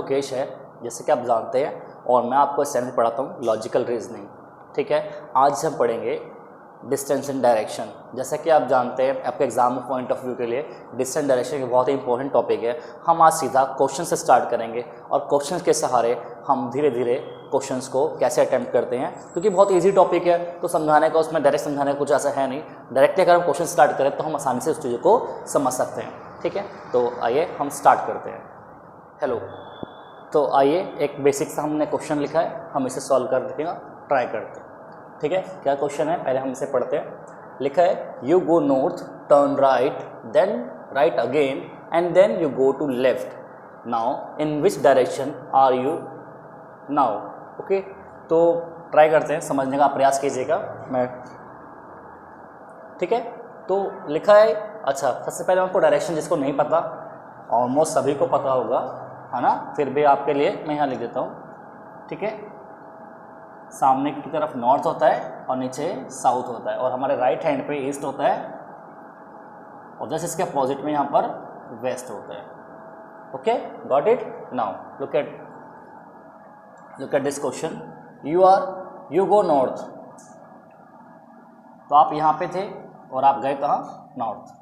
लोकेश है, जैसे कि आप जानते हैं, और मैं आपको इस चैनल में पढ़ाता हूँ लॉजिकल रीजनिंग। ठीक है, आज हम पढ़ेंगे डिस्टेंस एंड डायरेक्शन। जैसा कि आप जानते हैं, आपके एग्जाम पॉइंट ऑफ व्यू के लिए डिस्टेंस डायरेक्शन एक बहुत ही इंपॉर्टेंट टॉपिक है। हम आज सीधा क्वेश्चन से स्टार्ट करेंगे और क्वेश्चन के सहारे हम धीरे धीरे क्वेश्चंस को कैसे अटेम्प्ट करते हैं, क्योंकि बहुत इजी टॉपिक है तो समझाने का, उसमें डायरेक्ट समझाने का कुछ ऐसा है नहीं। डायरेक्टली अगर हम क्वेश्चन स्टार्ट करें तो हम आसानी से उस चीज़ को समझ सकते हैं। ठीक है, तो आइए हम स्टार्ट करते हैं। हेलो, तो आइए एक बेसिक सा हमने क्वेश्चन लिखा है, हम इसे सॉल्व कर देखेंगे, ट्राई करते हैं। ठीक है, क्या क्वेश्चन है पहले हम इसे पढ़ते हैं। लिखा है you go north, turn right, then right again and then you go to left. Now in which direction are you now. Okay, तो ट्राई करते हैं, समझने का प्रयास कीजिएगा। मैं ठीक है, तो लिखा है, अच्छा सबसे पहले आपको डायरेक्शन जिसको नहीं पता, ऑलमोस्ट सभी को पता होगा, है ना, फिर भी आपके लिए मैं यहाँ लिख देता हूँ। ठीक है, सामने की तरफ नॉर्थ होता है और नीचे साउथ होता है, और हमारे राइट हैंड पे ईस्ट होता है, और जैसे इसके अपोजिट में यहाँ पर वेस्ट होता है। Okay, got it. Now look at this question. You go north, तो आप यहाँ पे थे और आप गए कहाँ, north.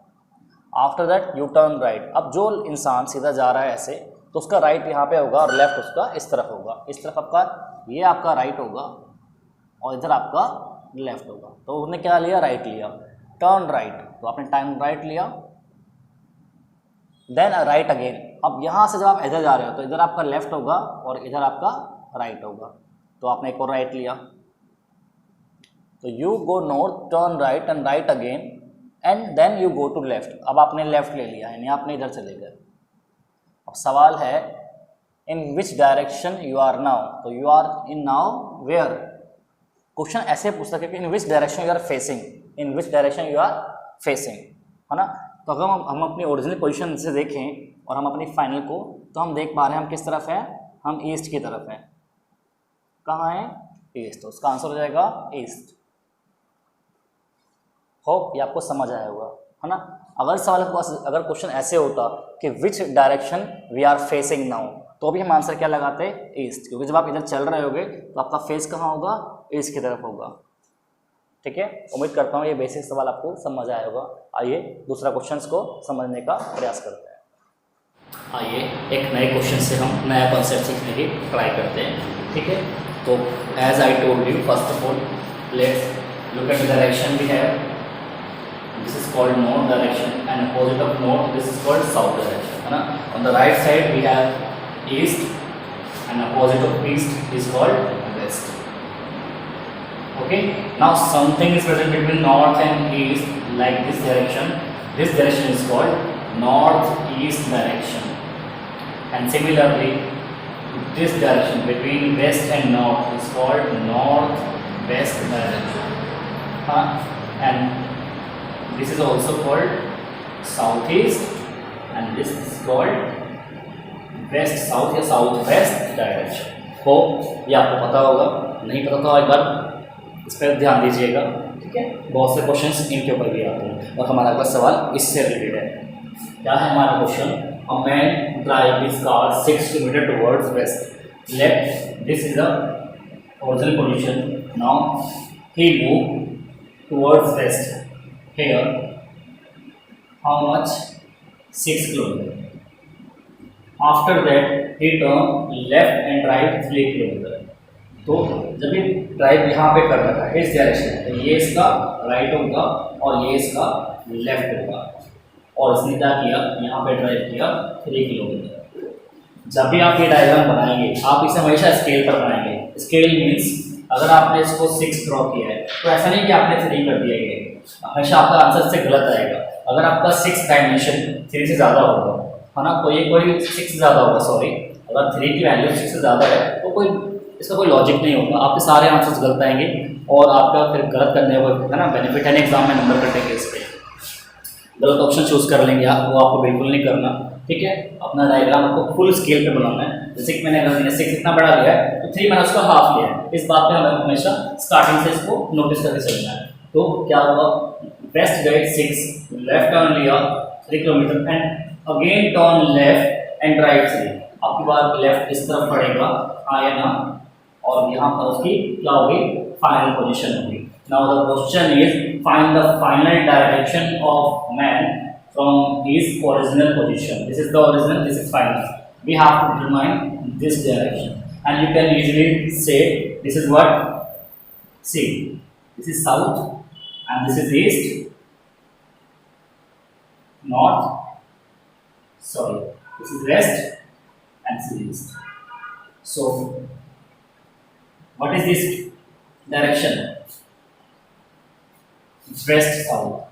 After that U turn right. अब जो इंसान सीधा जा रहा है ऐसे, तो उसका राइट यहाँ पे होगा और लेफ्ट उसका इस तरफ होगा। इस तरफ आपका, ये आपका राइट होगा और इधर आपका लेफ्ट होगा। तो उसने क्या लिया, राइट लिया, टर्न राइट, तो आपने टाइम राइट लिया, देन राइट अगेन। अब यहाँ से जब आप इधर जा रहे हो तो इधर आपका लेफ्ट होगा और इधर आपका राइट होगा, तो आपने एक और राइट लिया। तो you go north, turn right and right again and then you go to left. अब आपने लेफ्ट ले लिया, यानी आपने इधर चले गए। अब सवाल है in which direction you are now, तो you are in now where. Question ऐसे पूछ सके कि in which direction you are facing, in which direction you are facing, है ना। तो अगर हम अपनी ओरिजिनल पोजीशन से देखें और हम अपनी फाइनल को, तो हम देख पा रहे हैं हम किस तरफ हैं, हम ईस्ट की तरफ हैं। कहाँ है, ईस्ट, तो उसका आंसर हो जाएगा ईस्ट। होप ये आपको समझ आया होगा, है ना। अगर सवाल के पास, अगर क्वेश्चन ऐसे होता कि which direction we are facing now, तो भी हम आंसर क्या लगाते, ईस्ट, क्योंकि जब आप इधर चल रहे होगे तो आपका फेस कहाँ होगा, ईस्ट की तरफ होगा। ठीक है, उम्मीद करता हूँ ये बेसिक सवाल आपको समझ आया होगा। आइए दूसरा क्वेश्चन को समझने का प्रयास करते हैं। आइए एक नए क्वेश्चन से हम नया कॉन्सेप्ट सीखने की ट्राई करते हैं। ठीक है, तो as I told you, first of all let's look at the direction we have. This is called north direction, and opposite of north this is called south direction, है ना। On the right side we have east, and opposite of east is called west. Okay, now something is present between north and east, like this direction. This direction is called north-east direction, and similarly this direction between west and north is called north-west direction, and this is also called southeast, and this is called west south या south west direction। हो, ये आपको पता होगा, नहीं पता तो एक बार इस पर ध्यान दीजिएगा। ठीक है, बहुत से क्वेश्चंस इनके ऊपर भी आते हैं, और हमारा अगला सवाल इससे रिलेटेड है। क्या है हमारा question, a man drive his car 6 kilometer towards waste, left, this is the original position, now he move towards waste, here how much, 6 kilometer. After that he turn left and right 3 kilometer. तो जब ये drive यहाँ पे कर रहा है इस direction में, तो ये इसका राइट होगा और ये इसका लेफ्ट होगा, और इसने क्या किया, यहाँ पे ड्राइव किया 3 किलोमीटर। जब भी आप ये डायग्राम बनाएंगे, आप इसे हमेशा स्केल पर बनाएंगे। स्केल मीन्स अगर आपने इसको 6 ड्रॉ किया है तो ऐसा नहीं कि आपने 3 कर दिया, ये हमेशा आपका आंसर से गलत आएगा। अगर आपका 6 डायमेंशन 3 से ज़्यादा होगा, है ना, कोई 6 से ज़्यादा होगा, सॉरी, अगर 3 की वैल्यू 6 से ज़्यादा है तो कोई इसका कोई लॉजिक नहीं होगा, आपके सारे आंसर्स गलत आएंगे, और आपका फिर गलत करने का, है ना, बेनिफिट है नहीं, एग्जाम में नंबर कटेंगे इस पर। गलत ऑप्शन चूज़ कर लेंगे आप, वो आपको बिल्कुल नहीं करना। ठीक है, अपना डायग्राम आपको फुल स्केल पे बनाना है। जैसे कि मैंने अगर 6 इतना बड़ा लिया है तो 3 मैंने उसका हाफ लिया है, इस बात पे हमें हमेशा स्टार्टिंग से इसको नोटिस करके चलना है। तो क्या होगा, वेस्ट गए 6, लेफ्ट टर्न लिया 3 kilometre, and again turn left and right 3। आपकी बार लेफ्ट इस तरफ पड़ेगा, हाँ या ना, और यहाँ पर उसकी क्या होगी, फाइनल पोजीशन होगी। Now the question is find the final direction of man from his original position. This is the original, this is final. We have to determine this direction, and you can easily say this is what, see, this is south and this is east, north, sorry, this is west and this is east. So what is this direction? It's west south,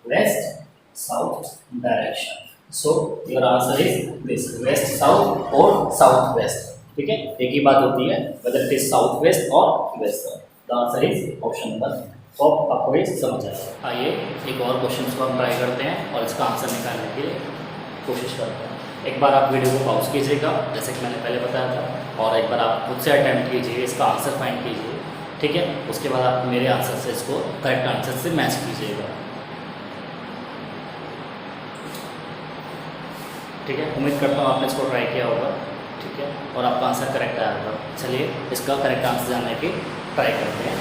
west south direction. So your answer is this, west south or south west. ठीक है, एक ही बात होती है whether it is south west or west south. The answer is option number। तो आपको ये समझ आएगा। आइए एक और क्वेश्चन को हम ट्राई करते हैं और इसका आंसर निकालने की कोशिश करते हैं। एक बार आप वीडियो को पॉज कीजिएगा जैसे कि मैंने पहले बताया था, और एक बार आप खुद से अटेम्प्ट कीजिए, इसका आंसर फाइंड कीजिए, ठीक है। उसके बाद आप मेरे आंसर से इसको करेक्ट आंसर से मैच कीजिएगा, ठीक है। उम्मीद करता हूँ आपने इसको ट्राई किया होगा, ठीक है, और आपका आंसर करेक्ट आया होगा। चलिए इसका करेक्ट आंसर जानने की ट्राई करते हैं।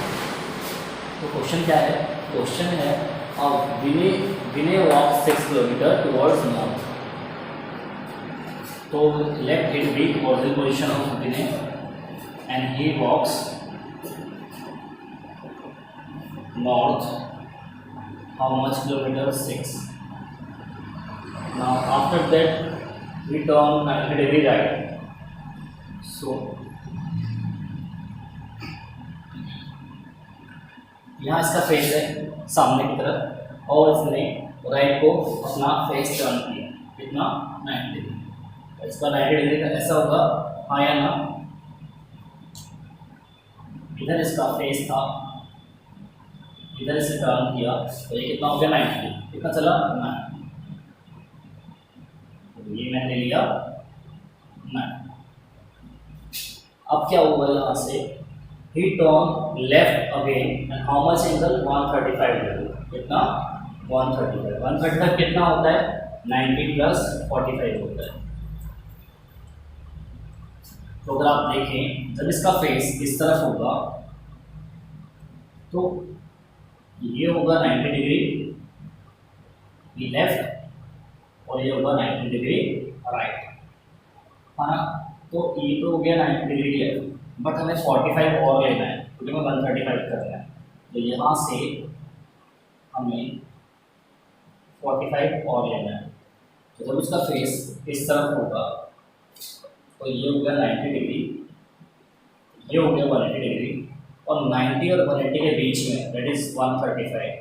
तो क्वेश्चन क्या है, क्वेश्चन है Vinay walk 6 kilometer towards north. तो let it be original position of Vinay and he walks north, how much kilometer, 6। Now after that we turn 90 degree right. So यहाँ इसका फेस है सामने की तरफ और इसने राइट को अपना फेस टर्न किया, कितना, 90 डिग्री। इसका 90 डिग्री का ऐसा होगा, हाँ या ना। इधर इसका फेस था, इधर इसे टर्न किया तो ये कितना हो गया, 90 डिग्री। कितना चला, 90। ये मैंने लिया 9। अब क्या होगा, यहाँ से ही turn left again and how much angle, 135 degree. कितना, 135। 135 कितना होता है, 90 प्लस 45 होता है। तो अगर आप देखें जब इसका फेस इस तरफ होगा तो ये होगा 90 डिग्री लेफ्ट और ये होगा 90 डिग्री राइट, है ना। तो ये तो हो गया 90 डिग्री लेफ्ट, बट हमें 45 और लेना है क्योंकि हमें 135 करना है। तो यहाँ से हमें 45 और लेना है। तो जब उसका फेस इस तरफ होगा तो ये हो गया 90 डिग्री, ये हो गया 180 डिग्री, और 90 और 180 के बीच में दैट इज 135।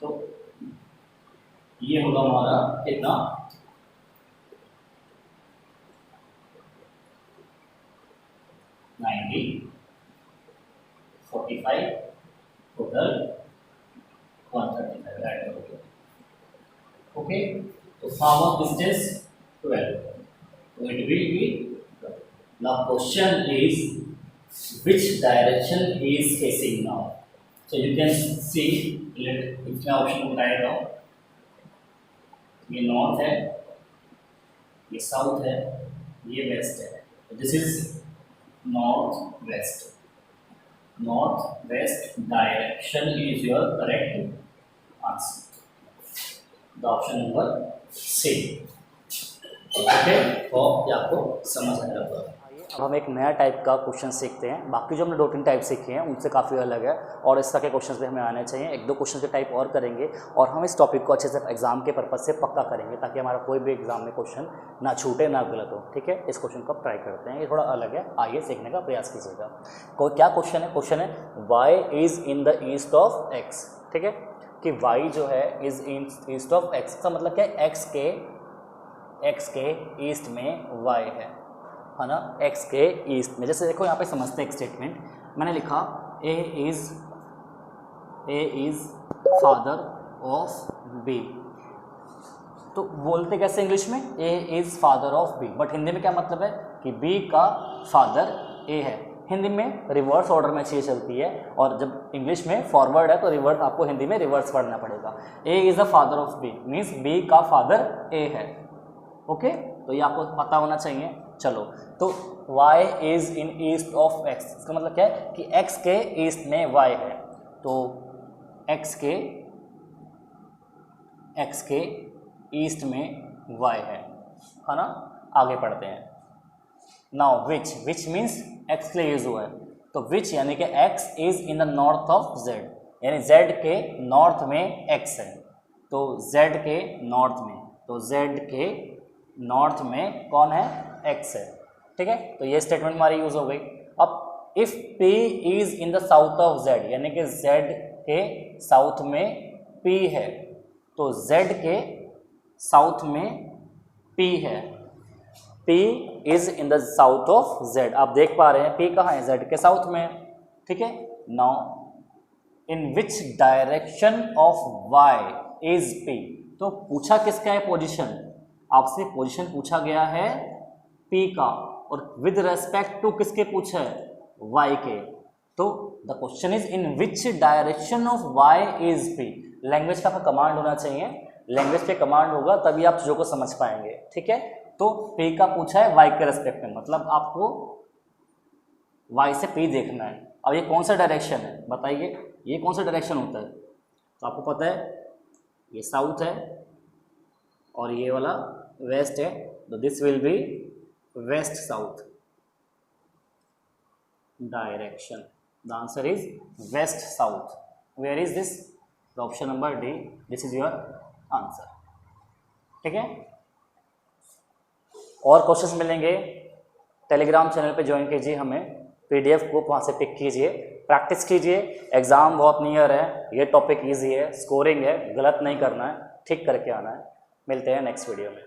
तो ये होगा हमारा कितना, 90, 45, टोटल 135 राइट हो गया। ओके, तो फार्म ऑफ डिस्टेंस 12, तो it will be 12। Now question is which direction he is facing now? So you can see, इसमें ऑप्शन बताया था, ये नॉर्थ है, ये साउथ है, ये वेस्ट है। तो this is north west. North west direction is your correct answer, the option number C. Okay, तो ये आपको समझ आ रहा है। अब हम एक नया टाइप का क्वेश्चन सीखते हैं। बाकी जो हमने 2-3 टाइप सीखे हैं उनसे काफ़ी अलग है, और इस तरह के क्वेश्चंस भी हमें आने चाहिए। 1-2 क्वेश्चन के टाइप और करेंगे और हम इस टॉपिक को अच्छे से एग्जाम के पर्पज से पक्का करेंगे ताकि हमारा कोई भी एग्जाम में क्वेश्चन ना छूटे ना गलत हो, ठीक है। इस क्वेश्चन को आप ट्राई करते हैं, ये थोड़ा अलग है, आइए सीखने का प्रयास कीजिएगा। क्या क्वेश्चन है, क्वेश्चन है Y is in the east of X, ठीक है, कि वाई जो है is in east of X का मतलब क्या है, एक्स के ईस्ट में वाई है ना, एक्स के ईस्ट में। जैसे देखो यहाँ पे समझते हैं एक स्टेटमेंट मैंने लिखा, A is father of B. तो बोलते कैसे इंग्लिश में, A is father of B, but Hindi में क्या मतलब है कि बी का फादर ए है। हिंदी में रिवर्स ऑर्डर में चीज़ चलती है, और जब इंग्लिश में फॉरवर्ड है तो रिवर्स आपको हिंदी में रिवर्स पढ़ना पड़ेगा। A is the father of B means B का फादर ए है, ओके, तो ये आपको पता होना चाहिए। चलो, तो y is in east of x, इसका मतलब क्या है कि x के ईस्ट में y है, तो x के ईस्ट में y है ना। आगे पढ़ते हैं। नाउ विच मीन्स x के लिए यूज हुआ है, तो विच यानी कि x is in the north of z, यानी z के नॉर्थ में x है, तो z के नॉर्थ में, तो z के नॉर्थ में कौन है, x है, ठीक है। तो ये स्टेटमेंट हमारी यूज हो गई। अब if p is in the south of z, यानी कि z के साउथ में p है, तो z के साउथ में p है, p is in the south of z, आप देख पा रहे हैं p कहाँ है, z के साउथ में, ठीक है। Now in which direction of y is p, तो पूछा किसका है पोजीशन, आपसे पोजीशन पूछा गया है p का, और विद रेस्पेक्ट टू किसके पूछा है, y के, तो the question is in which direction of y is p। Language का आपका कमांड होना चाहिए, लैंग्वेज पे कमांड होगा तभी आप चीज़ों को समझ पाएंगे, ठीक है। तो p का पूछा है y के रेस्पेक्ट में, मतलब आपको y से p देखना है। अब ये कौन सा डायरेक्शन है बताइए, ये कौन सा डायरेक्शन होता है, तो आपको पता है ये साउथ है और ये वाला वेस्ट है, तो this will be west south direction, the answer is west south. Where is this, the option number D, this is your answer, ठीक है। और क्वेश्चंस मिलेंगे, टेलीग्राम चैनल पे ज्वाइन कीजिए हमें, पीडीएफ को वहाँ से पिक कीजिए, प्रैक्टिस कीजिए, एग्ज़ाम बहुत नियर है, ये टॉपिक इजी है, स्कोरिंग है, गलत नहीं करना है, ठीक करके आना है। मिलते हैं नेक्स्ट वीडियो में।